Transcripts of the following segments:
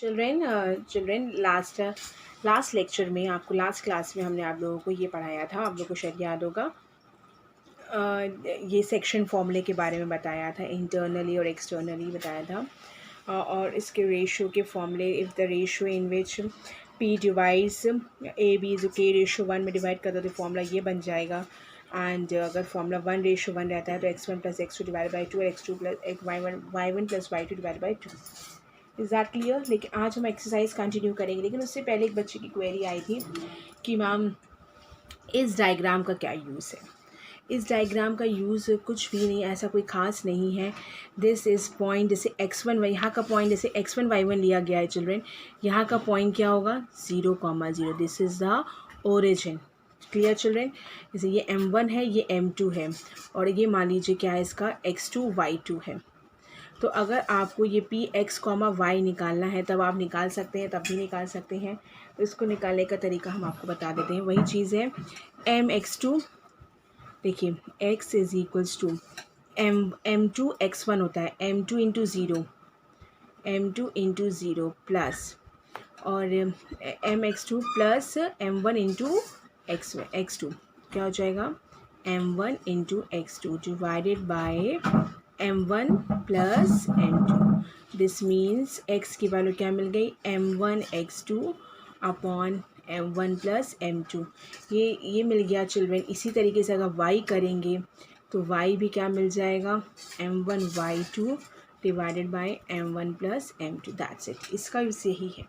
Children last lecture में आपको last class में हमने आप लोगों को ये पढ़ाया था, आप लोगों को शायद याद होगा। ये सेक्शन फॉर्मूले के बारे में बताया था, इंटरनली और एक्सटर्नली बताया था। और इसके रेशियो के फॉर्मूले, if the ratio in which P divides A B is K ratio 1 में डिवाइड कर दो तो फॉर्मूला ये बन जाएगा। एंड अगर फॉर्मूला 1:1 रहता है तो x1 + x2 डिवाइड बाई 2 और x2 + y1 + y2 divide by 2। Is that clear? लेकिन आज हम एक्सरसाइज कंटिन्यू करेंगे, लेकिन उससे पहले एक बच्चे की क्वेरी आई थी कि मैम इस डायग्राम का क्या यूज़ है। इस डायग्राम का यूज़ कुछ भी नहीं, ऐसा कोई ख़ास नहीं है। दिस इज़ पॉइंट, जैसे x1 यहाँ का पॉइंट जैसे x1 y1 लिया गया है चिल्ड्रेन, यहाँ का पॉइंट क्या होगा 0,0। This is the origin. Clear children? जैसे ये m1 है, ये m2 है, और ये मान लीजिए क्या है इसका x2 y2 है। तो अगर आपको ये पी एक्स कॉमा वाई निकालना है तब आप निकाल सकते हैं, तब भी निकाल सकते हैं। तो इसको निकालने का तरीका हम आपको बता देते हैं। वही चीज़ है m(x2), देखिए x is equals to m2 x1 होता है, m2 इंटू ज़ीरो प्लस, और m(x2) plus m1 into x2 क्या हो जाएगा m1 into x2 divided by m1 plus m2। This means x की वैल्यू क्या मिल गई m1 x2 upon m1 plus m2। ये मिल गया चिल्ड्रेन। इसी तरीके से अगर y करेंगे तो y भी क्या मिल जाएगा m1 y2 divided by m1 plus m2। That's it. इसका यही है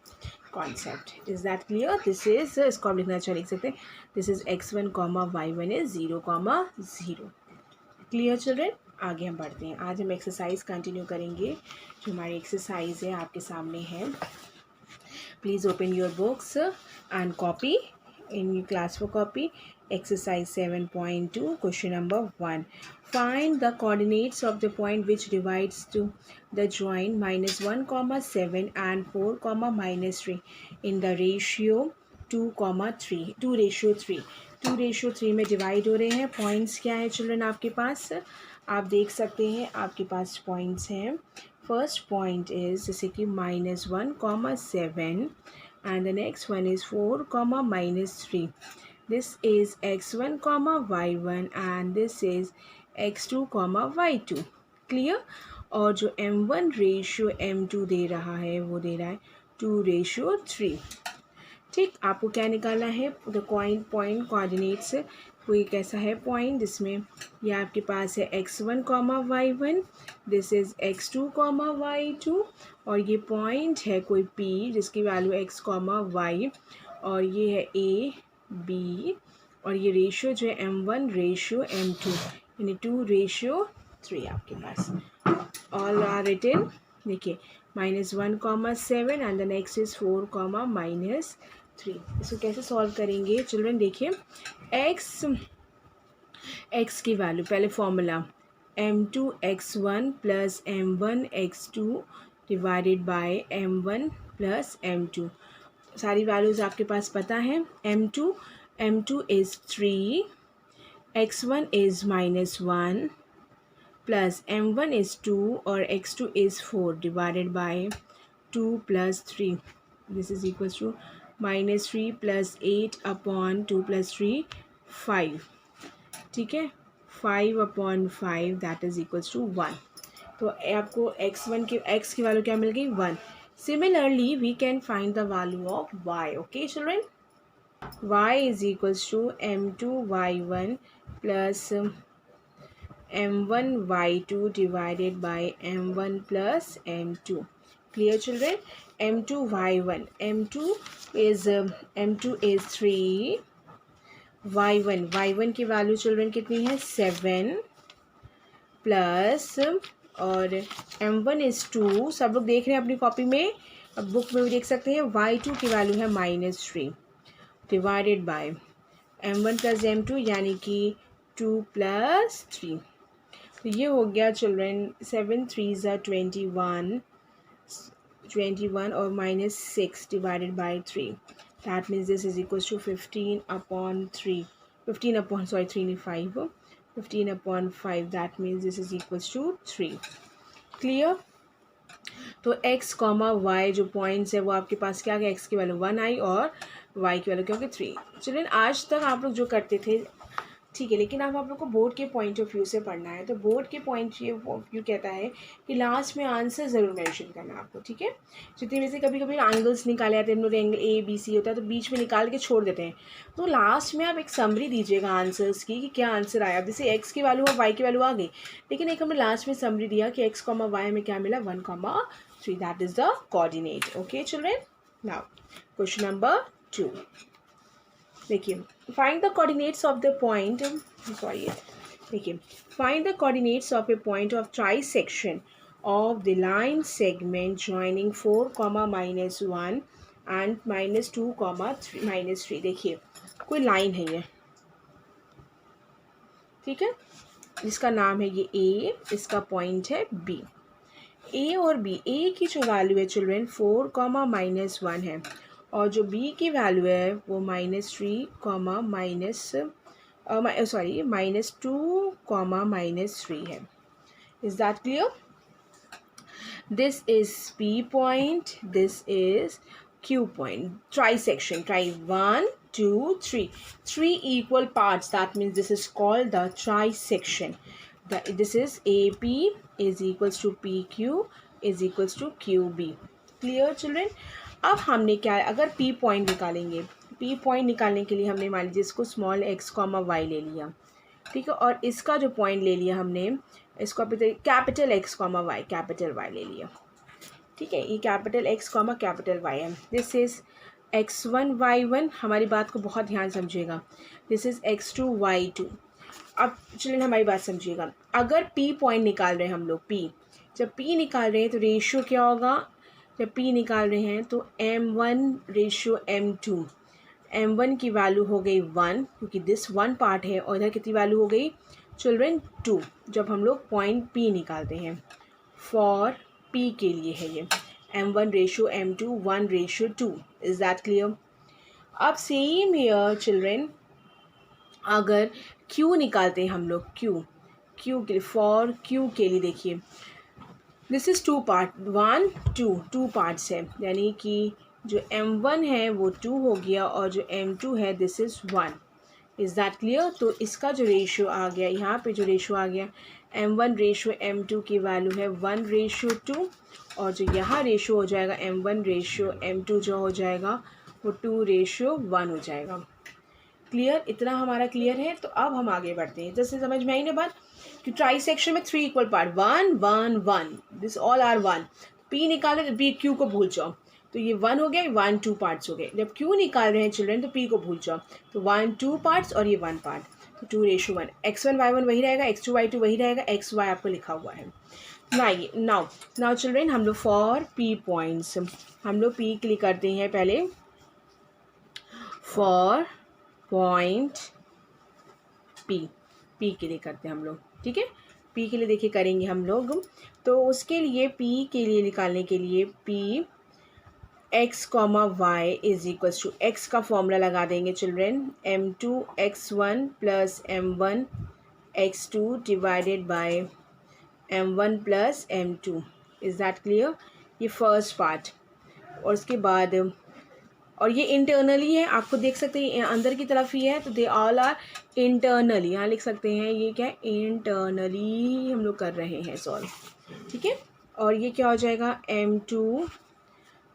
concept. Is that clear? This is, इसको आप लिखना अच्छा लिख सकते हैं, this is x1 comma y1 is 0,0। Clear children? आगे हम बढ़ते हैं। आज हम एक्सरसाइज कंटिन्यू करेंगे। जो हमारी एक्सरसाइज है आपके सामने है। Please open your books and copy in your class for copy. Exercise 7.2, question number 1. Find the coordinates of the point which divides to the joint -1, 7 and 4, -3 in the ratio 2,3 2:3। 2:3 में divide हो रहे हैं। Points क्या है children आपके पास? आप देख सकते हैं आपके पास पॉइंट्स हैं। फर्स्ट पॉइंट इज़ जैसे कि -1, 7 and the next one is 4, -3. This is x1, y1 and this is x2, y2. Clear? और जो m1 रेशियो m2 दे रहा है वो दे रहा है 2:3। ठीक, आपको क्या निकालना है? The point coordinates. कोई कैसा है पॉइंट जिसमें ये आपके पास है x1, y1, this is x2, y2, और ये पॉइंट है कोई p जिसकी वैल्यू x, y, और ये है a b, और ये रेशियो जो है m1 रेशियो m2 यानी 2:3 आपके पास। All are written. देखिए -1, 7 एंड द नेक्स्ट इज़ 4, -3। इसको कैसे सॉल्व करेंगे चिल्ड्रन? देखिए x की वैल्यू, पहले formula m2 x1 plus m1 x2 divided by m1 plus m2। सारी वैल्यूज़ आपके पास पता है। m2 is 3, x1 is -1 plus m1 is 2 और x2 is 4 divided by 2 + 3। This is equals to -3 + 8 upon 2 + 3 5। ठीक है, 5/5 दैट इज़ इक्वल्स टू 1। तो आपको x की वैल्यू क्या मिल गई 1। Similarly we can find the value of y। Okay children? y is equals to m2 y1 plus m1 y2 divided by m1 plus m2। Clear children? m2 y1, m2 is 3, y1 की value children कितनी है 7 plus, और m1 is 2, सब लोग देख रहे हैं अपनी कॉपी में, अब बुक में भी देख सकते हैं। y2 की वैल्यू है -3 divided by m1 plus m2 यानी कि 2 + 3। तो ये हो गया चिल्ड्रन 7 3s are 21 और -6 divided by 3। That means this is equals to 15/3, 3 नहीं 5, 15/5। That means this is equals to 3। Clear? तो x कॉमा वाई जो पॉइंट्स है वो आपके पास क्या आ गया, x की वैल्यू 1 आई और y की वैल्यू क्या होगी 3। चिल्ड्रन आज तक आप लोग जो करते थे ठीक है, लेकिन अब आप लोग को बोर्ड के पॉइंट ऑफ व्यू से पढ़ना है। तो बोर्ड के पॉइंट ऑफ व्यू कहता है कि लास्ट में आंसर ज़रूर मेंशन करना आपको, ठीक है। जितने में से कभी कभी एंगल्स निकाले जाते हैं, हम लोग एंगल ए बी सी होता है तो बीच में निकाल के छोड़ देते हैं। तो लास्ट में आप एक समरी दीजिएगा आंसर्स की कि क्या आंसर आया। जैसे एक्स की वैल्यू और वाई की वैल्यू आ गई, लेकिन एक हमने लास्ट में समरी दिया कि एक्स कॉमा वाई में क्या मिला 1,3, that is the coordinate. Okay children, now question number 2 देखिए, find the coordinates of the point, sorry देखिए, find the coordinates of a point of trisection of the line segment joining 4,-1 and -2,-3। देखिए कोई line है ये, ठीक है, इसका नाम है ये ए, इसका पॉइंट है बी। ए और बी, ए की जो वैल्यू है चिल्ड्रन 4,-1 है और जो बी की वैल्यू है वो -3, -2, -3 है। Is that clear? This is P point, this is Q point, trisection, try 1 2 3, 3 equal parts, that means this is called the trisection. This is AP is equals to PQ is equals to QB. Clear children? अब हमने क्या है, अगर P point निकालेंगे, P point निकालने के लिए हमने मान लीजिए इसको स्मॉल x कॉमा वाई ले लिया, ठीक है, और इसका जो पॉइंट ले लिया हमने, इसको capital x comma Y, capital y ले लिया, ठीक है, ये capital x comma capital y है। दिस इज़ x1 y1, हमारी बात को बहुत ध्यान समझिएगा, दिस इज़ x2 y2। अब चलिए हमारी बात समझिएगा, अगर p पॉइंट निकाल रहे हैं हम लोग, p जब p निकाल रहे हैं तो रेशियो क्या होगा, जब p निकाल रहे हैं तो m1 रेशियो m2, m1 की वैल्यू हो गई 1 क्योंकि दिस 1 पार्ट है, और इधर कितनी वैल्यू हो गई चिल्ड्रन 2, जब हम लोग पॉइंट p निकालते हैं। फॉर p के लिए है ये m1 ratio m2 1 ratio 2। Is that clear? अब सेम हियर चिल्ड्रन, अगर q निकालते हैं हम लोग, q के लिए, फॉर q के लिए देखिए, दिस इज़ 2 पार्ट, 1 2 पार्ट्स है, यानी कि जो m1 है वो 2 हो गया और जो m2 है this is 1। Is that clear? तो इसका जो रेशियो आ गया, यहाँ पे जो रेशियो आ गया, m1 रेशियो m2 की वैल्यू है 1 रेशियो 2, और जो यहाँ रेशियो हो जाएगा m1 रेशियो m2 जो हो जाएगा वो 2 रेशियो 1 हो जाएगा। क्लियर? इतना हमारा क्लियर है। तो अब हम आगे बढ़ते हैं, जैसे समझ में आई ना बात कि ट्राइसेक्शन में 3 equal part, 1 1 1, this all are 1। p निकाले तो p q को भूल जाओ, तो ये 1 हो गया, 1 2 पार्ट्स हो गए। जब q निकाल रहे हैं चिल्ड्रन तो p को भूल जाओ, तो 1 2 पार्ट्स और ये 1 पार्ट, तो 2 रेशियो 1। x1 y1 वही रहेगा, x2 y2 वही रहेगा, x y आपको लिखा हुआ है। नाउ चिल्ड्रन हम लोग फॉर p पॉइंट्स, हम लोग p के लिए करते हैं पहले फॉर पॉइंट p के लिए करते हैं हम लोग, ठीक है। p के लिए देखिए करेंगे हम लोग, तो उसके लिए p के लिए निकालने के लिए p x comma Y is equals to, x का फॉर्मूला लगा देंगे children, m2 x1 plus m1 x2 divided by m1 plus m2। Is that clear? ये फर्स्ट पार्ट, और उसके बाद, और ये इंटरनली है, आपको देख सकते हैं अंदर की तरफ ही है, तो दे ऑल आर इंटरनली, यहाँ लिख सकते हैं ये क्या है, इंटरनली हम लोग कर रहे हैं सॉल्व, ठीक है। और ये क्या हो जाएगा, m2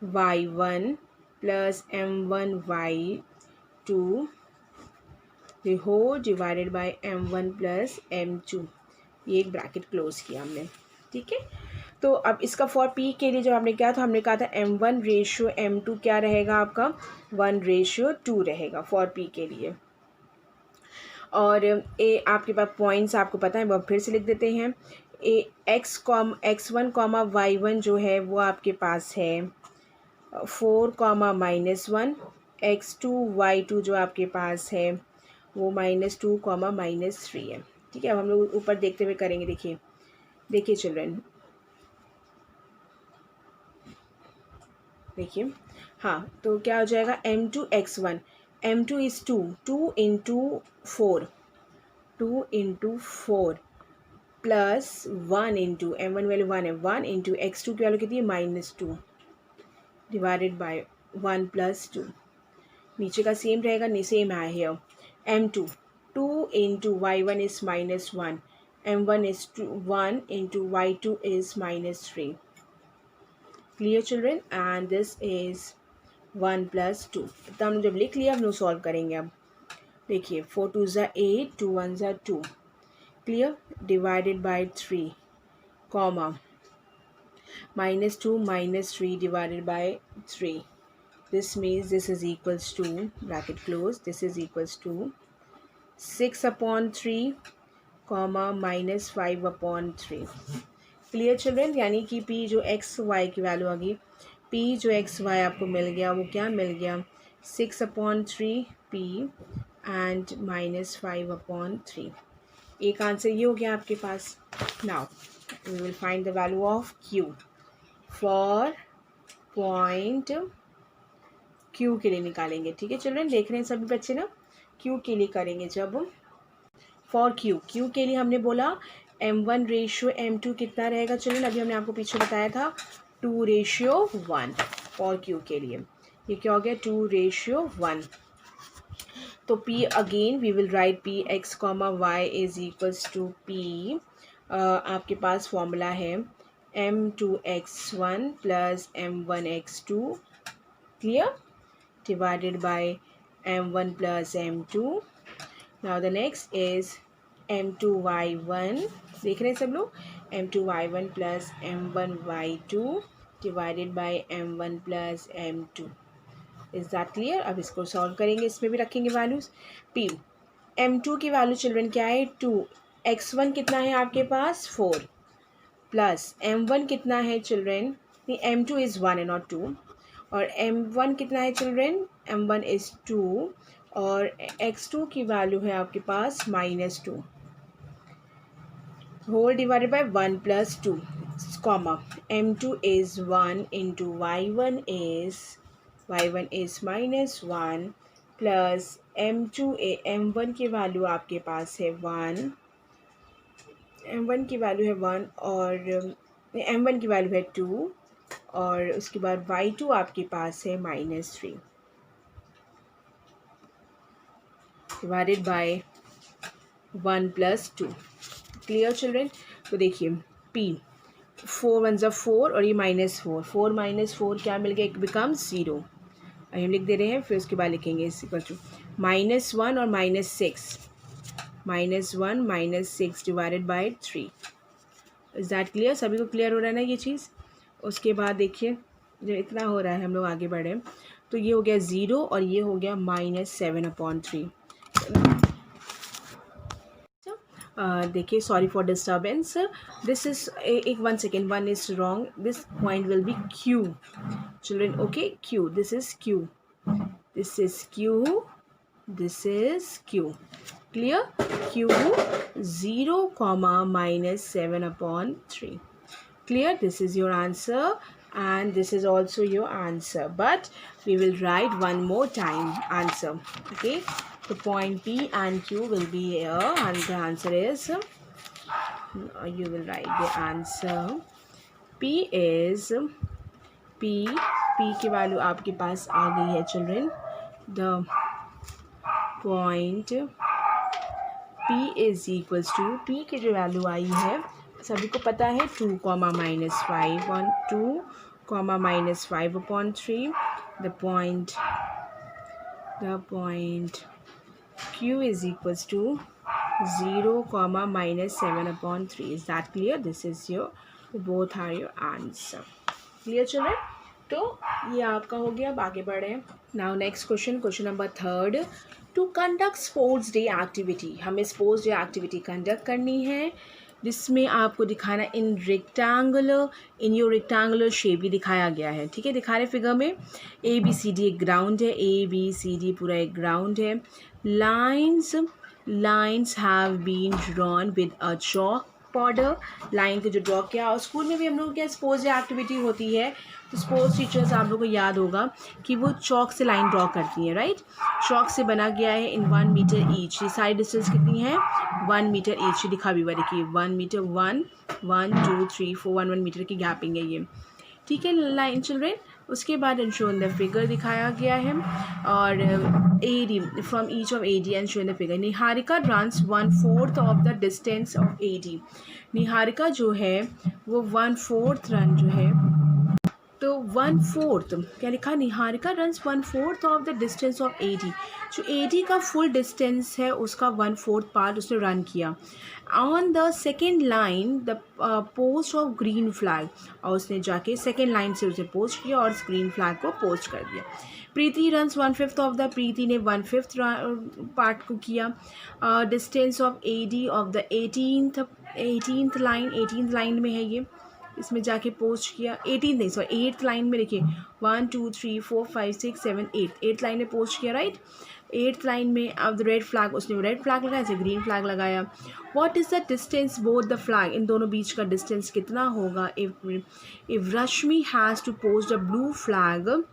y1 plus m1 y2 the whole divided by m1 plus m2, ये एक ब्रैकेट क्लोज किया हमने, ठीक है। तो अब इसका फॉर p के लिए जब हमने क्या था, हमने कहा था m1 रेशियो m2 क्या रहेगा आपका 1 रेशियो 2 रहेगा फॉर p के लिए। और ए आपके पास पॉइंट्स आपको पता है, वो फिर से लिख देते हैं। ए x1 कॉमा y1 जो है वो आपके पास है 4 कॉमा -1, x2 y2 जो आपके पास है वो -2 कॉमा -3 है, ठीक है। अब हम लोग ऊपर देखते हुए करेंगे, देखिए चिल्ड्रन, देखिए, हाँ, तो क्या हो जाएगा m2 x1, m2 is 2 into 4, 2 into 4, plus 1 into M1 value 1 है, 1 इंटू x2 की वैल्यू कितनी है -2 डिवाइडेड बाय 1 प्लस 2. नीचे का सेम रहेगा, सेम है here. M2 2 into y1 is -1, M1 is 1 into y2 is -3. Clear children? And this is 1 plus 2. तो हमने जब लिख लिया, हम लोग सॉल्व करेंगे. अब देखिए 4 2 ज़ा 8, 2 1 ज़ा 2. Clear? Divided by 3, comma -2 -3 divided by 3. This means this is equals to, bracket close, this is equals to 6 upon 3, comma -5/3. Clear children? यानी कि p जो एक्स वाई की वैल्यू आ गई, p जो एक्स वाई आपको मिल गया वो क्या मिल गया, 6/3 p एंड -5/3. एक आंसर ये हो गया आपके पास. Now we will find the value of q for point q के लिए निकालेंगे. ठीक है चिल्ड्रन, देख रहे हैं सभी बच्चे ना, q के लिए करेंगे. जब फॉर क्यू के लिए हमने बोला M1 रेशियो M2 कितना रहेगा चिल्ड्रन, अभी हमने आपको पीछे बताया था 2:1 फॉर क्यू के लिए. ये क्या हो गया, 2:1. तो P again we will write P x, y is equals to P. आपके पास फॉर्मूला है M2x1 plus M1x2, clear, divided by M1 plus M2. Now the next is M2y1, देख रहे हैं सब लोग, M2y1 plus M1y2 divided by M1 plus M2. Is that clear? अब इसको सॉल्व करेंगे, इसमें भी रखेंगे वैल्यूज़. P M2 की वैल्यू चिल्ड्रन क्या है, 2. x1 कितना है आपके पास, 4, प्लस M1 कितना है children, M2 is 1 and not 2, और M1 कितना है चिल्ड्रन, M1 इज़ 2, और x2 की वैल्यू है आपके पास -2, whole divided by 1 plus 2, comma M2 is 1 into y1 is -1 plus M1 की वैल्यू आपके पास है 1, M1 की वैल्यू है 1 और M1 की वैल्यू है 2, और उसके बाद y2 आपके पास है -3 divided by 1 plus 2. Clear children? तो देखिए P 4 1 ज़ा 4 और ये -4, 4 -4 क्या मिल गया, एक बिकम्स 0. अभी हम लिख दे रहे हैं, फिर उसके बाद लिखेंगे इस इक्वल टू -1 और -6, -1 -6 divided by 3. Is that clear? सभी को क्लियर हो रहा है ना ये चीज़? उसके बाद देखिए जब इतना हो रहा है, हम लोग आगे बढ़े, तो ये हो गया 0 और ये हो गया -7/3. देखिए, sorry for disturbance, this is एक 1 second, 1 is wrong, this point will be Q children. Okay, Q, this is Q, this is Q, this is Q. Clear? Q 0, -7/3. Clear? This is your answer and this is also your answer, but we will write one more time answer. Okay, the point P and Q will be here and the answer is, you will write the answer. P is P की value आपके पास आ गई है children. The point P is equals to, P की जो value आई है सभी को पता है, 2, -5 on 2, -5/3. The point Q is equals to 0, -7/3. Is that clear? This is your, both are your answer. Clear children? तो ये आपका हो गया. अब आगे बढ़े. Now next question, question number 3. To conduct sports day activity, हमें स्पोर्ट्स डे एक्टिविटी कंडक्ट करनी है जिसमें आपको दिखाना इन योर रेक्टेंगुलर शेप भी दिखाया गया है. ठीक है, दिखा रहे फिगर में ABCD एक ग्राउंड है, ABCD पूरा एक ग्राउंड है. Lines have been drawn with a chalk border line को जो ड्रॉ किया। और स्कूल में भी हम लोग क्या स्पोर्ट्स डे एक्टिविटी होती है तो स्पोर्ट्स टीचर्स आप लोगों को याद होगा कि वो चौक से लाइन ड्रॉ करती है, राइट। चौक से बना गया है इन 1 मीटर ईच। ये सारी डिस्टेंस कितनी है 1 मीटर ईच, दिखा भी हुआ देखिए 1 मीटर 1 1 2 3 4 1 मीटर की गैपिंग है ये, ठीक है लाइन चिल्ड्रेन। उसके बाद and show in the figure दिखाया गया है और A D from each of A D and show in the figure. Niharika runs 1/4 of the distance of A D. Niharika जो है वो 1/4 रन जो है, तो 1/4 क्या लिखा, Niharika runs 1/4 of the distance of A D. जो ए डी का फुल डिस्टेंस है उसका 1/4 पार्ट उसने रन किया। On the second line the post of green flag, और उसने जाके सेकेंड लाइन से उसे पोस्ट किया और ग्रीन फ्लैग को पोस्ट कर दिया। प्रीति रन्स 1/5 ऑफ द, प्रीति ने 1/5 पार्ट को किया। Distance of A D of the 18th line में है ये, इसमें जाके पोस्ट किया। 18 नहीं सॉरी 8th लाइन में देखिए 1 2 3 4 5 6 7 8 लाइन में पोस्ट किया, राइट। 8th लाइन में अब द रेड फ्लैग, उसने रेड फ्लैग लगाया, ऐसे ग्रीन फ्लैग लगाया। What is the distance both the flag, इन दोनों बीच का डिस्टेंस कितना होगा। If Rashmi has to post the blue flag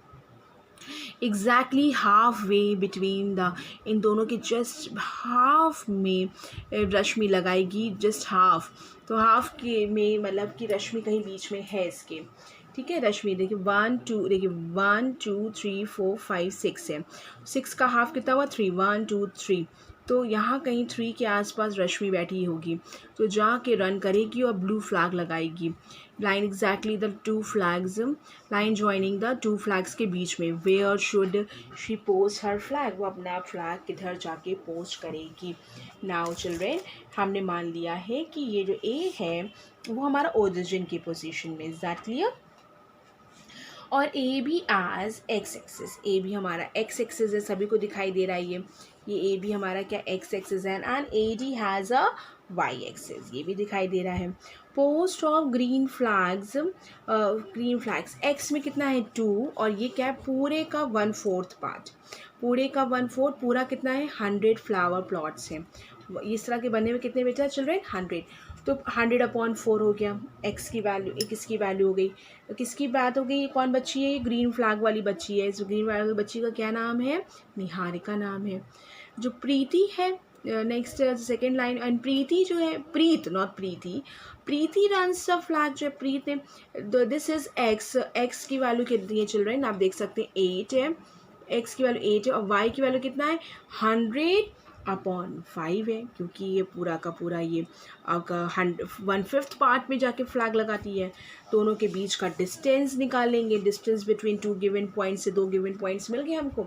exactly half way between the, इन दोनों के जस्ट हाफ में रश्मि लगाएगी, जस्ट हाफ। तो हाफ के में मतलब कि रश्मि कहीं बीच में है इसके, ठीक है। रश्मि देखिए 1 2 देखिए 1 2 3 4 5 6 है, 6 का हाफ कितना हुआ 3, 1 2 3, तो यहाँ कहीं 3 के आसपास रश्मि बैठी होगी, तो जाके रन करेगी और ब्लू फ्लैग लगाएगी। Line exactly the 2 flags, line joining the 2 flags के बीच में। Where should she post her flag, वो अपना फ्लैग किधर जाके पोस्ट करेगी। नाउ चिल्ड्रेन हमने मान लिया है कि ये जो ए है वो हमारा ओरिजिन की पोजीशन में, इज दैट क्लियर। और A B as X axis, A भी हमारा एक्स एक्सिस है, सभी को दिखाई दे रहा है ये ए भी हमारा क्या एक्स एक्सिस है, and A D has a Y axis, ये भी दिखाई दे रहा है। Post of green flags, green flags X में कितना है 2, और ये क्या है पूरे का 1/4 पार्ट, पूरे का 1/4 पूरा कितना है 100 फ्लावर प्लॉट्स हैं। इस तरह के बनने में कितने बेटा चिल्ड्रेन 100, तो 100/4 हो गया। एक्स की वैल्यू, एक किसकी वैल्यू हो गई, तो किसकी बात हो गई, कौन बच्ची है, ये ग्रीन फ्लैग वाली बच्ची है। इस ग्रीन फ्लैग वाली बच्ची का क्या नाम है, निहारिका नाम है। जो प्रीति है next second line, and Preeti जो है, Preet not Preeti, Preeti runs the flag जो है प्रीत ने, दिस इज एक्स, एक्स की वैल्यू कितनी है चिल्ड्रेन आप देख सकते हैं 8 है, एक्स की वैल्यू 8 है, और वाई की वैल्यू कितना है 100/5 है, क्योंकि ये पूरा का पूरा ये आपका 1/5 पार्ट में जाके फ्लैग लगाती है। दोनों के बीच का डिस्टेंस निकालेंगे, डिस्टेंस बिटवीन 2 गिवन पॉइंट्स से 2 गिवन पॉइंट्स मिल गए हमको,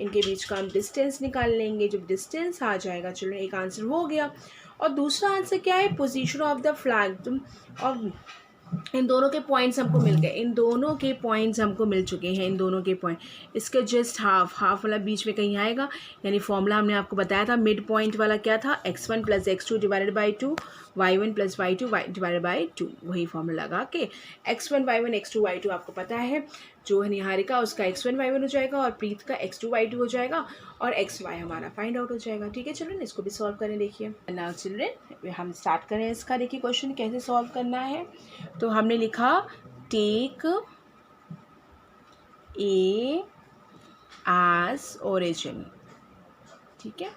इनके बीच का हम डिस्टेंस निकाल लेंगे। जब डिस्टेंस आ जाएगा चिल्ड्रन एक आंसर हो गया। और दूसरा आंसर क्या है, पोजीशन ऑफ द फ्लैग, और इन दोनों के पॉइंट्स हमको मिल गए, इन दोनों के पॉइंट्स हमको मिल चुके हैं, इन दोनों के पॉइंट, इसके जस्ट हाफ वाला बीच में कहीं आएगा, यानी फॉर्मूला हमने आपको बताया था मिड पॉइंट वाला क्या था, x1 + x2 divided by 2, y1 + y2 divided by 2, वही फॉर्मूला लगा के x1 y1 x2 y2 आपको पता है। जो है निहारिका उसका x1 y1 हो जाएगा और प्रीत का x2 y2 हो जाएगा, और xy हमारा फाइंड आउट हो जाएगा। ठीक है चिल्ड्रन, इसको भी सॉल्व करें। देखिए नाउ चिल्ड्रन हम स्टार्ट करें इसका, देखिए क्वेश्चन कैसे सॉल्व करना है। तो हमने लिखा टेक ए एज ओरिजिन, ठीक है,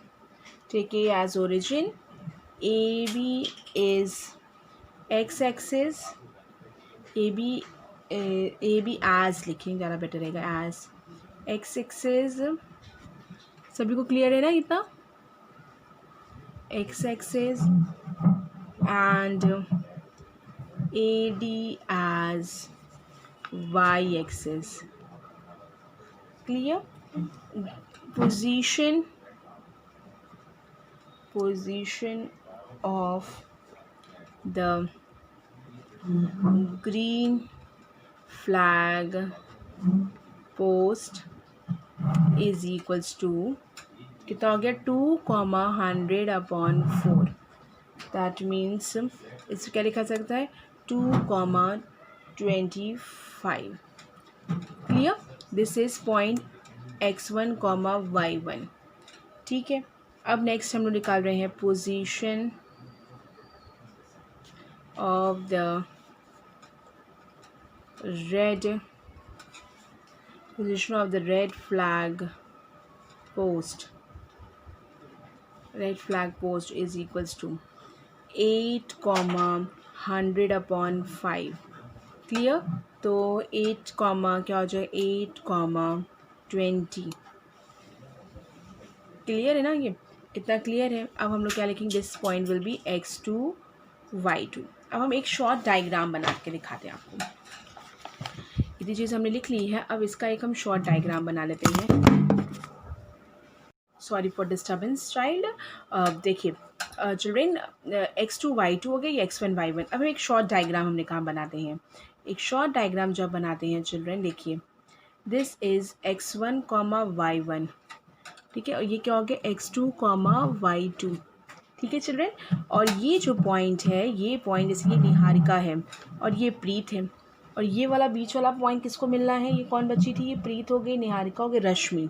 take A as origin, A B is X axis, A B as लिखेंगे ज़्यादा बेटर रहेगा, एज एक्स एक्सिस, सभी को क्लियर है ना इतना, X axis, and A D as Y axis, clear. position of the green flag post is equals to कितना हो गया 2,100/4, दैट मीन्स इसको क्या लिखा सकता है 2,25, clear. This is point x1, y1, ठीक है। अब नेक्स्ट हम लोग निकाल रहे हैं position of the red position of the post red flag post is equals to 8 comma 100 upon 5. Clear? तो 8 कॉमा क्या हो जाए 8 कॉमा 20. क्लियर है ना? ये इतना क्लियर है. अब हम लोग क्या लिखेंगे? This point will be x2 y2. अब हम एक शॉर्ट डायग्राम बना के दिखाते हैं आपको. इतनी चीज़ हमने लिख ली है. अब इसका एक हम शॉर्ट डायग्राम बना लेते हैं. Sorry for disturbance child. देखिए चिल्ड्रेन, x2 y2 हो गया, या x1 y1. अब एक शॉर्ट डायग्राम हमने कहाँ बनाते हैं? एक शॉर्ट डायग्राम जब बनाते हैं चिल्ड्रेन, देखिए this is x1 comma y1. ठीक है, और ये क्या हो गया x2 कॉमा y2. ठीक है चिल्ड्रेन, और ये जो पॉइंट है, ये पॉइंट इसलिए निहारिका है और ये प्रीत है. और ये वाला बीच वाला पॉइंट किसको मिलना है? ये कौन बची थी? ये प्रीत हो गई, निहारिका हो गई, रश्मि.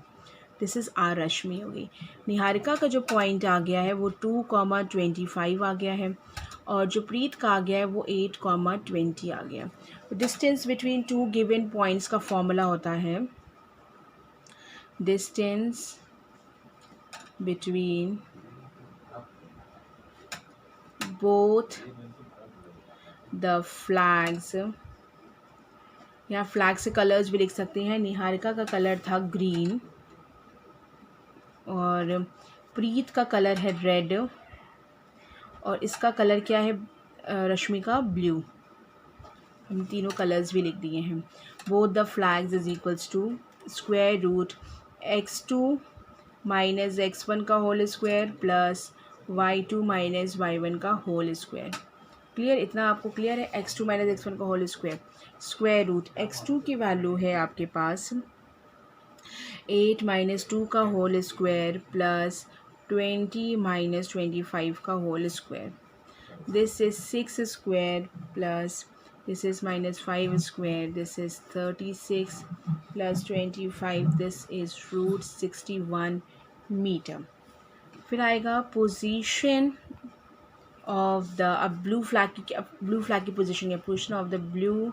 दिस इज़ आर रश्मि हो गई. निहारिका का जो पॉइंट आ गया है वो 2,25 आ गया है, और जो प्रीत का आ गया है वो 8,20 आ गया. Distance between to given points का फॉर्मूला होता है distance between both the flags. यहाँ फ्लैग से कलर्स भी लिख सकते हैं. निहारिका का कलर था ग्रीन और प्रीत का कलर है रेड, और इसका कलर क्या है रश्मि का? ब्लू. हम तीनों कलर्स भी लिख दिए हैं. Both the flags is equals to square root x2 minus x1 का whole square plus y2 minus y1 का होल स्क्वायर. क्लियर? इतना आपको क्लियर है? x2 माइनस x1 का whole square. Square root x2 की वैल्यू है आपके पास 8 माइनस 2 का होल स्क्वायर प्लस 20 माइनस 25 का whole square. This is 6 square plus this is minus 5 square, this is 36 plus 25, this is root 61 meter. फिर आएगा position of the, अब blue flag की position है. Position of the blue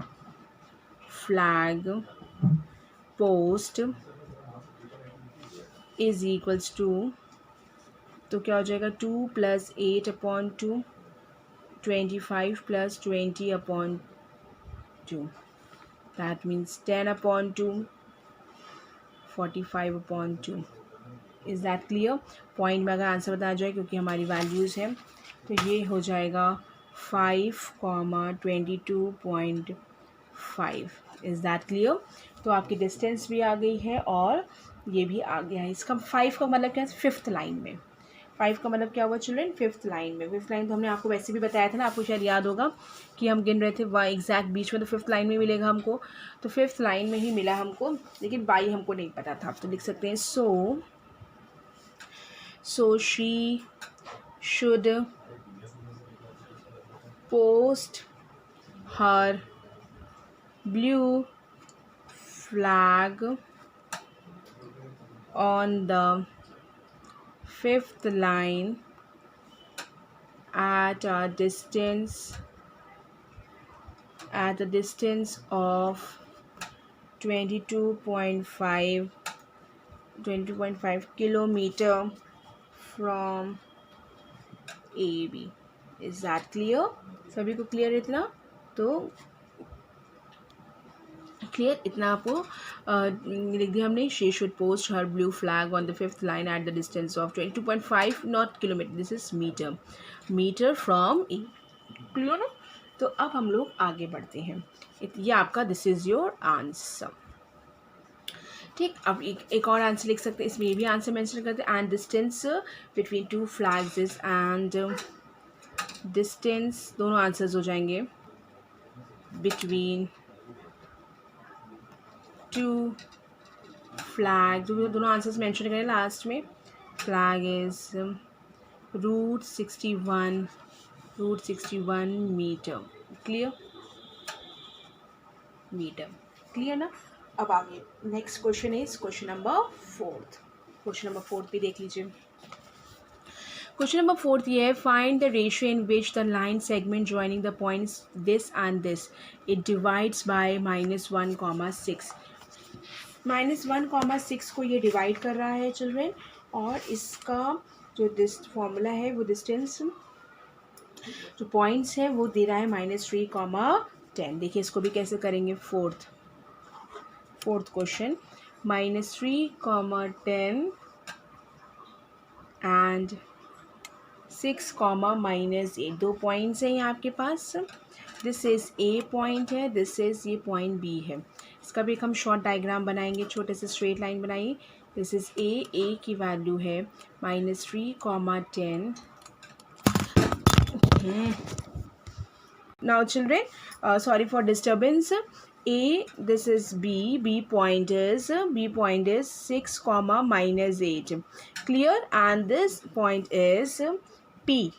flag post is equals to, तो क्या हो जाएगा 2 plus 8/2, 25 plus 20/2. That means 10/2, 45/2. Is that clear? Point में अगर आंसर बताया जाए, क्योंकि हमारी वैल्यूज़ हैं, तो ये हो जाएगा 5,22.5. Is that clear? तो आपकी डिस्टेंस भी आ गई है और ये भी आ गया है. इसका 5 का मतलब क्या है? 5th लाइन में. 5 का मतलब क्या हुआ चिल्ड्रेन? 5th लाइन में. 5th लाइन तो हमने आपको वैसे भी बताया था ना, आपको शायद याद होगा कि हम गिन रहे थे एग्जैक्ट बीच में, तो 5th लाइन में मिलेगा हमको. तो 5th लाइन में ही मिला हमको, लेकिन बाई हमको नहीं पता था. तो लिख सकते हैं so she should post her blue flag on the 5th line at a distance of 22.5 kilometer from AB. Is that clear? सभी को क्लियर इतना? तो क्लियर इतना आपको लिख दिया हमने. She should post her blue flag on the 5th line at the distance of 22.5, not kilometre, this is metre from A. Clear ना? तो अब हम लोग आगे बढ़ते हैं. ये आपका दिस इज़ योर आंसर. ठीक, अब एक और आंसर लिख सकते हैं. इसमें ये भी आंसर मेंशन करते हैं. And distance between two flags is, and distance, दोनों आंसर्स हो जाएंगे बिटवीन टू फ्लैग. दोनों आंसर्स मेंशन करें लास्ट में. Flag is root 61 metre. Clear? Metre. Clear ना? अब आगे next question is question number 4. Question number 4 भी देख लीजिए. क्वेश्चन नंबर 4 ये है, find the ratio in which the line segment joining the points this and this it divides bye -1,6। -1,6 को ये डिवाइड कर रहा है चिल्ड्रेन, और इसका जो फॉर्मूला है वो डिस्टेंस जो पॉइंट्स है वो दे रहा है -3,10। देखिए इसको भी कैसे करेंगे, फोर्थ क्वेश्चन, -3,10 एंड 6, -8, दो पॉइंट्स हैं यहाँ आपके पास। दिस इज़ ए पॉइंट है, दिस इज़ ये पॉइंट बी है। इसका भी एक हम शॉर्ट डायग्राम बनाएंगे, छोटे से स्ट्रेट लाइन बनाइए। दिस इज़ ए की वैल्यू है -3,10। Now children, sorry for disturbance. A, this is B point is 6, -8. Clear? And this point is P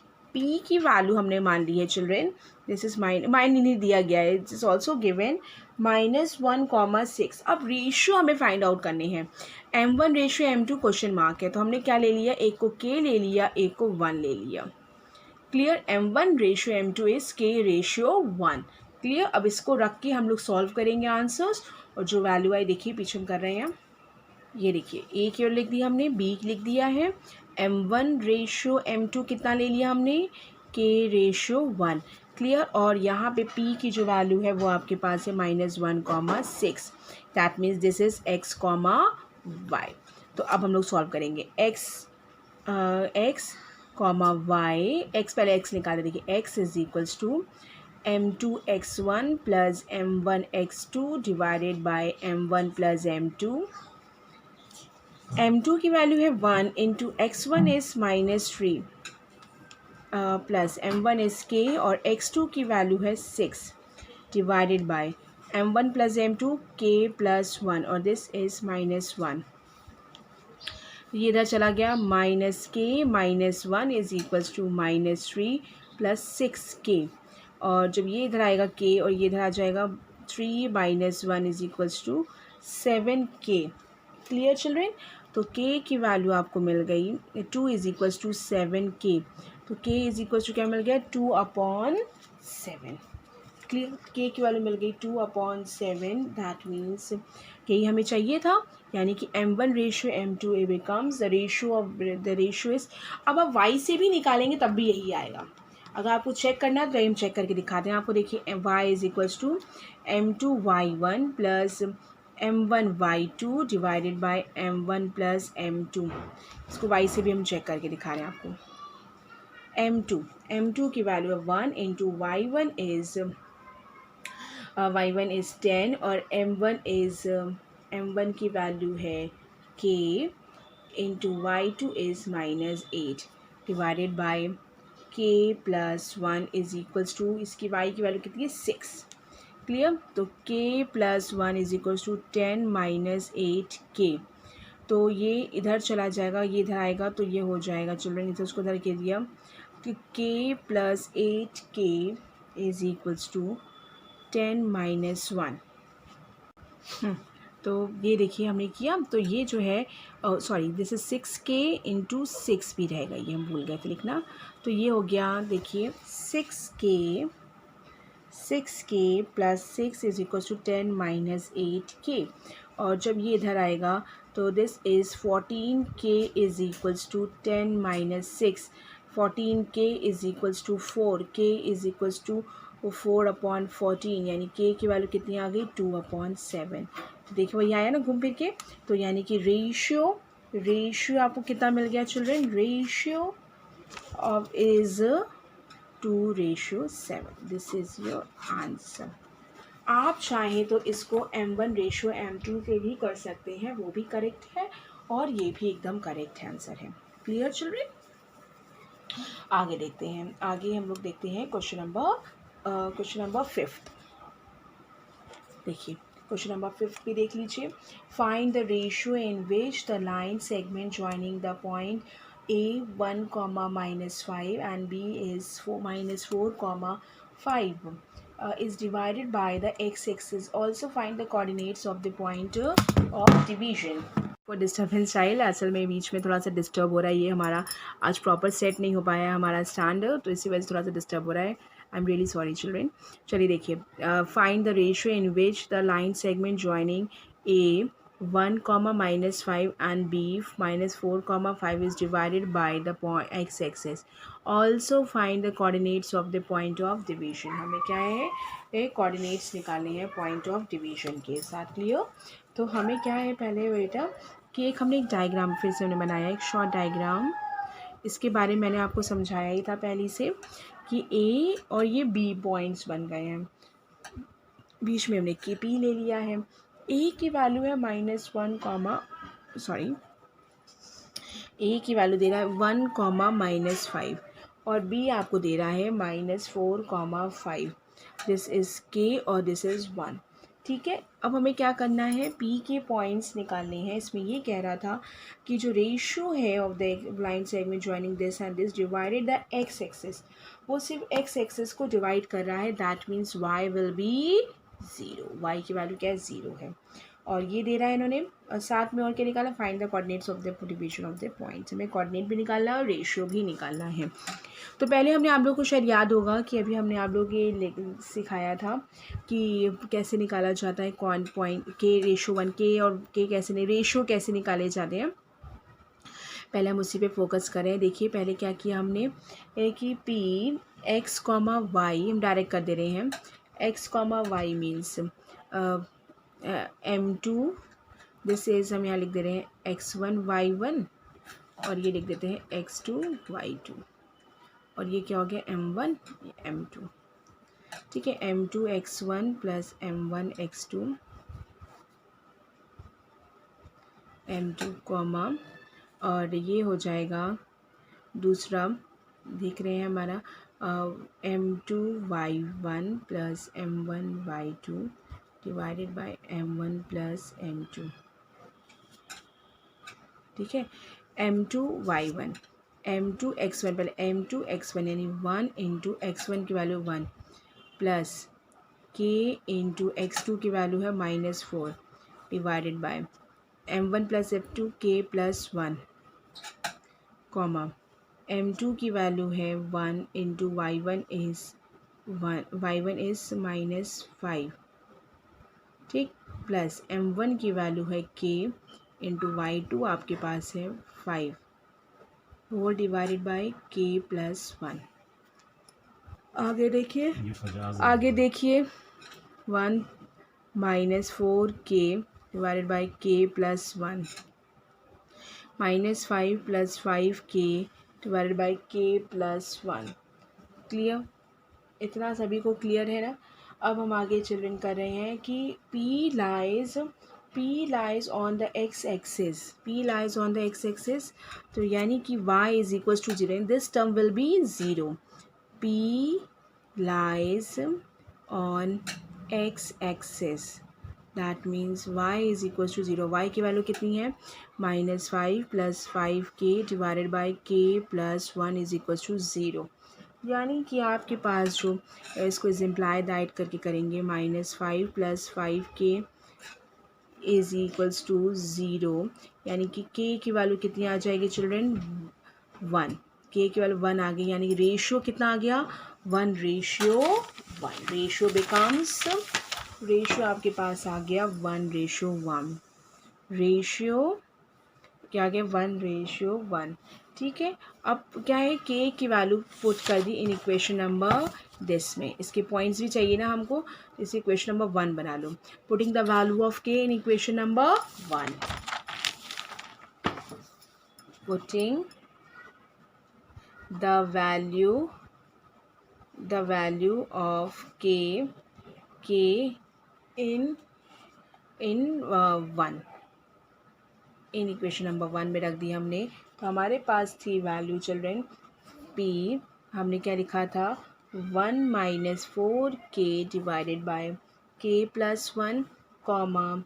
की वैल्यू हमने मान ली है चिल्ड्रेन। दिस इज माइन नहीं दिया गया है, इट इज ऑल्सो गिवन -1,6। अब रेशियो हमें फाइंड आउट करने हैं। M1 ratio M2 question mark है, तो हमने क्या ले लिया, एक को K ले लिया, एक को 1 ले लिया। Clear? M1 ratio M2 is K ratio 1। Clear? अब इसको रख के हम लोग सॉल्व करेंगे आंसर्स, और जो वैल्यू आई देखिए पीछे हम कर रहे हैं, ये देखिए ए की ओर लिख दिया हमने, बी लिख दिया है। M1 रेशियो M2 कितना ले लिया हमने, K रेशियो 1। क्लियर? और यहाँ पे P की जो वैल्यू है वो आपके पास है -1,6। That means this is x, y। तो अब हम लोग सॉल्व करेंगे, x, y, x पहले x निकाले, देखिए x is equals to M2x1 plus M1x2 divided by M1 plus M2। M2 की वैल्यू है 1 into x1 is -3 plus M1 is K, और x2 की वैल्यू है 6 divided by M1 plus M2 K plus 1, और this is -1। ये इधर चला गया, -K -1 is equals to -3 plus 6K, और जब ये इधर आएगा K और ये इधर आ जाएगा 3 - 1 is equals to 7K। Clear children? तो K की वैल्यू आपको मिल गई 2 इज इक्वल्स टू 7K। तो K इज इक्वल्स टू क्या मिल गया, 2/7। क्लियर? K की वैल्यू मिल गई 2/7। दैट मीन्स यही हमें चाहिए था, यानी कि M1 ratio M2 A becomes the ratio is. अब आप y से भी निकालेंगे तब भी यही आएगा। अगर आपको चेक करना है तो हम चेक करके दिखाते हैं आपको। देखिए y is equals to M2y1 plus M1y2 divided by M1 plus M2। इसको y से भी हम चेक करके दिखा रहे हैं आपको। M2 की वैल्यू है 1 इंटू y1 इज़ 10, और M1 की वैल्यू है K into y2 is -8 divided by K plus 1 is equals to, इसकी y की वैल्यू कितनी है, 6। क्लियर? तो K plus 1 is equals to 10 -8K। तो ये इधर चला जाएगा, ये इधर आएगा, तो ये हो जाएगा चिल्ड्रन, इधर उसको इधर कह दिया कि K plus 8K is equals to 10 -1। तो ये देखिए हमने किया, तो ये जो है sorry this is 6K into 6 भी रहेगा, ये हम भूल गए थे लिखना। तो ये हो गया, देखिए 6K plus 6 is equal to 10 -8K, और जब ये इधर आएगा तो this is 14K is equals to 10 -6। 14K is equals to 4, K is equals to 4/14, यानी K की वैल्यू कितनी आ गई, 2/7। तो देखिए वही आया ना घूम फिर के। तो यानी कि रेशियो आपको कितना मिल गया children, ratio of is 2:7। This is your answer. आप चाहें तो इसको M1 रेशियो M2 से भी कर सकते हैं, वो भी करेक्ट है, और ये भी एकदम करेक्ट आंसर है। Clear children? आगे देखते हैं, आगे हम लोग देखते हैं क्वेश्चन नंबर 5। देखिए क्वेश्चन नंबर 5 भी देख लीजिए। Find the ratio in which the line segment joining the point A 1, -5 and B is -4, 5 is divided by the x-axis. Also find the coordinates of the point of division. For disturbance child, असल में बीच में थोड़ा सा disturb हो रहा है, ये हमारा आज प्रॉपर सेट नहीं हो पाया है हमारा स्टैंड, तो इसी वजह से थोड़ा सा डिस्टर्ब हो रहा है। I am really sorry children. चलिए देखिए, find the ratio in which the line segment joining A 1 -5 and b -4 5 is divided by the point x axis. Also find the coordinates of the point of division. हमें क्या है, ये coordinates निकालने हैं point of division के साथ। Clear? तो हमें क्या है पहले बेटा कि हमने एक डायग्राम फिर से हमने बनाया, एक शॉर्ट डायग्राम। इसके बारे में मैंने आपको समझाया ही था पहले से कि ए और ये बी पॉइंट्स बन गए हैं, बीच में हमने के पी ले लिया है। ए की वैल्यू है ए की वैल्यू दे रहा है 1, -5 और बी आपको दे रहा है -4, 5। दिस इज़ के और दिस इज़ 1। ठीक है, अब हमें क्या करना है, पी के पॉइंट्स निकालने हैं। इसमें ये कह रहा था कि जो रेशियो है of the line segment joining this and this divided the x axis, वो सिर्फ एक्स एक्सिस को डिवाइड कर रहा है। That means y will be 0, y की वैल्यू क्या है, 0 है। और ये दे रहा है इन्होंने, और साथ में और क्या निकाला, find the coordinates of the division of the points. हमें कोऑर्डिनेट भी निकालना है और रेशियो भी निकालना है। तो पहले हमने आप लोगों को शायद याद होगा कि अभी हमने आप लोगों को सिखाया था कि कैसे निकाला जाता है कौन पॉइंट के रेशियो 1 के और के कैसे नहीं, रेशियो कैसे निकाले जाते हैं। पहले हम उसी पे फोकस करें। देखिए पहले क्या किया हमने, कि पी एक्स कॉमा वाई हम डायरेक्ट कर दे रहे हैं। X comma y means M2, this is हम यहाँ लिख दे रहे हैं x1 y1 और ये लिख देते हैं x2 y2 और ये क्या हो गया M1 M2। ठीक है, M2 x1 plus M1 x2 M2 comma, और ये हो जाएगा दूसरा, देख रहे हैं हमारा M2 y1 plus M1 y2 divided by M1 plus M2। ठीक है, M2 y1 M2 x1, पहले M2 x1 यानी 1 इंटू x1 की value 1 plus k into x2 की वैल्यू है -4 divided by M1 plus F2 k plus 1 comma M2 की value है 1 into y1 is -5, ठीक, प्लस M1 की वैल्यू है k इंटू y2 आपके पास है 5 whole divided by k plus 1। आगे देखिए 1 -4k divided by k plus 1 -5 plus 5k divided by k plus 1। Clear? इतना सभी को क्लियर है ना? अब हम आगे चिल्ड्रन कर रहे हैं कि P lies on the x axis, P lies on the x axis, तो यानी कि y is equals to 0 and this term will be 0. P lies on x axis, that means y is equals to 0. y की value कितनी है, -5 plus 5k divided by k plus 1 is equals to 0। यानी कि आपके पास जो इसको imply diet करके करेंगे, -5 plus 5k is equals to 0, यानी कि k की वैल्यू कितनी आ जाएगी चिल्ड्रन, 1। k की वैल्यू 1 आ गई, यानी कि रेशियो कितना आ गया, 1:1। रेशियो आपके पास आ गया 1:1। रेशियो क्या आ गया, 1:1। ठीक है, अब क्या है, k की वैल्यू पुट कर दी इन इक्वेशन नंबर दिस में। इसके पॉइंट्स भी चाहिए ना हमको, इस इक्वेशन नंबर 1 बना लो। Putting the value of k in equation number 1, putting the value of k in 1 in equation number 1 में रख दी हमने। तो हमारे पास थी वैल्यू चिल्ड्रन p, हमने क्या लिखा था, 1 - 4k divided by k plus 1 comma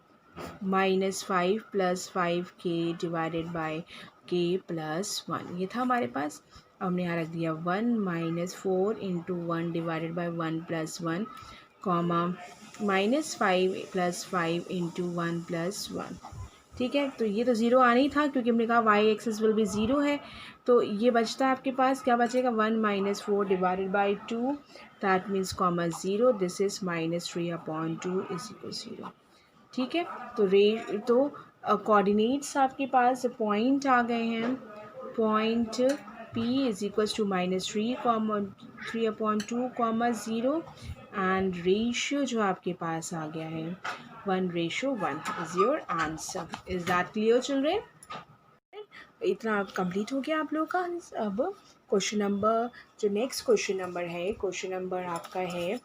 -5 plus 5k divided by k plus 1, ये था हमारे पास। अब हमने यहाँ रख दिया 1 - 4 into 1 divided by 1 plus 1 comma -5 plus 5 into 1 plus 1। ठीक है, तो ये तो ज़ीरो आना ही था क्योंकि हमने कहा y axis will be zero है। तो ये बचता है आपके पास, क्या बचेगा, 1 - 4 divided by 2, that means comma zero, this is -3/2 is equal 0। ठीक है, तो कोऑर्डिनेट्स आपके पास पॉइंट आ गए हैं। Point P is equals to -3/2, 0 and ratio जो आपके पास आ गया है 1:1 is your answer. Is that clear children? इतना कंप्लीट हो गया आप लोगों का। अब क्वेश्चन नंबर, जो नेक्स्ट क्वेश्चन नंबर है, क्वेश्चन नंबर आपका है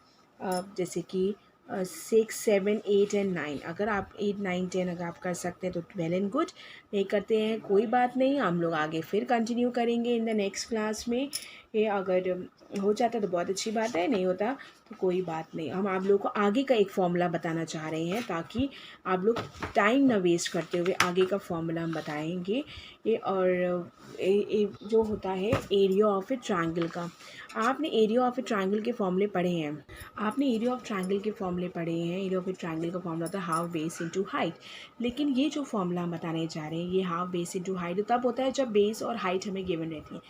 जैसे कि 6, 7, 8 एंड 9। अगर आप 8, 9, 10 अगर आप कर सकते हैं तो वेल एंड गुड, नहीं करते हैं कोई बात नहीं, हम लोग आगे फिर कंटिन्यू करेंगे इन द नेक्स्ट क्लास में। ये अगर हो जाता तो बहुत अच्छी बात है, नहीं होता तो कोई बात नहीं। हम आप लोगों को आगे का एक फॉर्मूला बताना चाह रहे हैं ताकि आप लोग टाइम ना वेस्ट करते हुए आगे का फॉर्मूला हम बताएंगे। ये और जो होता है एरिया ऑफ ए ट्रायंगल का, आपने एरिया ऑफ ए ट्रायंगल के फॉर्मूले पढ़े हैं। आपने एरिया ऑफ ट्रायंगल के फॉर्मूले पढ़े हैं। एरिया ऑफ ए ट्रायंगल का फॉर्मूला होता है हाफ बेस इनटू हाइट। लेकिन ये जो फॉर्मूला हम बताने जा रहे हैं, ये हाफ बेस इनटू हाइट तब होता है जब बेस और हाइट हमें गिवन रहती है।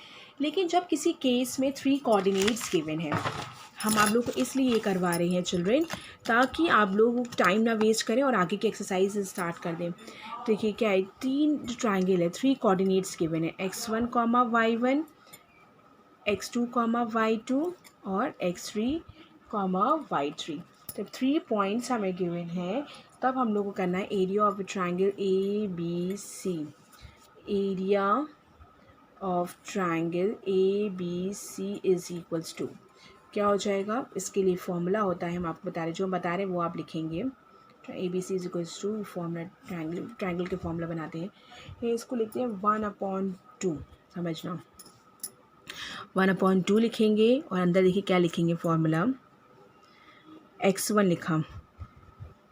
लेकिन जब किसी केस में 3 कोऑर्डिनेट्स गिवन है, हम आप लोग को इसलिए ये करवा रहे हैं चिल्ड्रेन, ताकि आप लोग टाइम ना वेस्ट करें और आगे की एक्सरसाइज स्टार्ट कर दें। देखिए क्या है, 3 ट्राइंगल है, 3 कोऑर्डिनेट्स गिवन है, x1, y1, x2, y2 और x3, y3। जब 3 पॉइंट्स हमें गिवन है तब हम लोग को करना है area of triangle ABC। Area of triangle ABC is equals to क्या हो जाएगा, इसके लिए फॉर्मूला होता है, हम आपको बता रहे हैं, जो हम बता रहे हैं वो आप लिखेंगे। ABC is equals to formula, triangle के फॉर्मूला बनाते हैं, ये इसको लिखते हैं 1/2, समझना 1/2 लिखेंगे और अंदर देखिए क्या लिखेंगे फॉर्मूला, x1 लिखा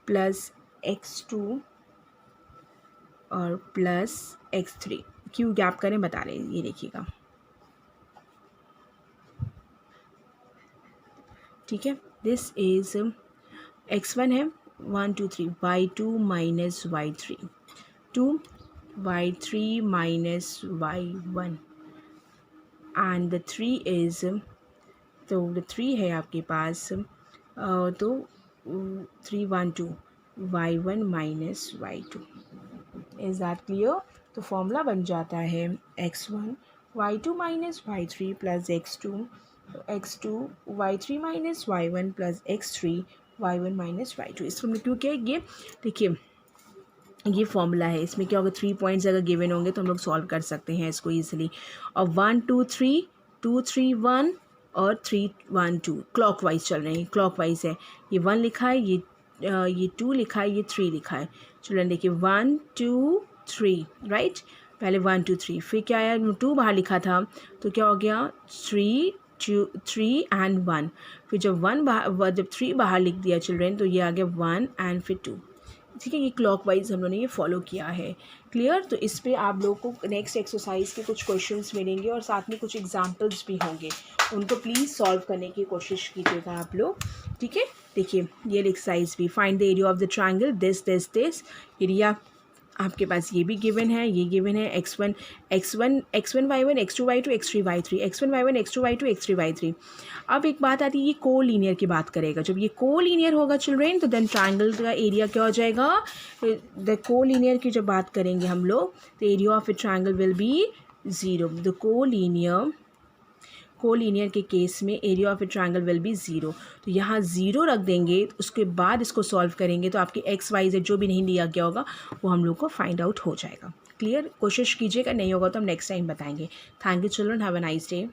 प्लस x2 और प्लस x3, क्यों गैप करें बता रहे हैं, ये देखिएगा। ठीक है, दिस इज x1 है 1 2 3 y2 minus y3, 2 y3 minus y1 and the 3 is, तो द 3 है आपके पास तो 3 1 2 y1 minus y2। Is that clear? तो फॉर्मूला बन जाता है x1 y2 minus y3 plus x2 y3 minus y1 plus x3 y1 minus y2। इसको हमने क्यों किया, ये देखिए ये फॉर्मूला है, इसमें क्या होगा, 3 पॉइंट्स अगर गिवन होंगे तो हम लोग सॉल्व कर सकते हैं इसको ईजिली। और 1 2 3 2 3 1 और 3 1 2 क्लॉकवाइज चल रहे हैं, क्लॉकवाइज है, ये 1 लिखा है, ये 2 लिखा है, ये 3 लिखा है। चलो देखिए 1 2 3 राइट, पहले 1 2 3, फिर क्या आया, 2 बाहर लिखा था तो क्या हो गया 3 एंड 1, फिर जब 1 बाहर, जब 3 बाहर लिख दिया चिल्ड्रेन तो ये आ गया 1 एंड फिर 2। ठीक है, ये क्लॉकवाइज हम लोगों ने ये फॉलो किया है। क्लियर? तो इस पे आप लोगों को नेक्स्ट एक्सरसाइज के कुछ क्वेश्चंस मिलेंगे और साथ में कुछ एग्जांपल्स भी होंगे, उनको प्लीज़ सॉल्व करने की कोशिश कीजिएगा आप लोग। ठीक है, देखिए ये एक्सरसाइज भी, find the area of the triangle this area आपके पास ये भी गिवन है, ये गिवन है x1 y1 x2 y2 x3 y3, x1 y1 x2 y2 x3 y3। अब एक बात आती है, ये को लीनियर की बात करेगा, जब ये को लीनियर होगा चिल्ड्रेन तो देन ट्राइंगल का एरिया क्या हो जाएगा, द को लीनियर की जब बात करेंगे हम लोग तो area of A triangle will be 0। The collinear के केस में area of A triangle will be 0। तो यहाँ 0 रख देंगे, उसके बाद इसको सॉल्व करेंगे तो आपकी एक्स वाई जेड जो भी नहीं लिया गया होगा वो हम लोग को फाइंड आउट हो जाएगा। क्लियर? कोशिश कीजिएगा, नहीं होगा तो हम नेक्स्ट टाइम बताएंगे। Thank you children, have a nice day.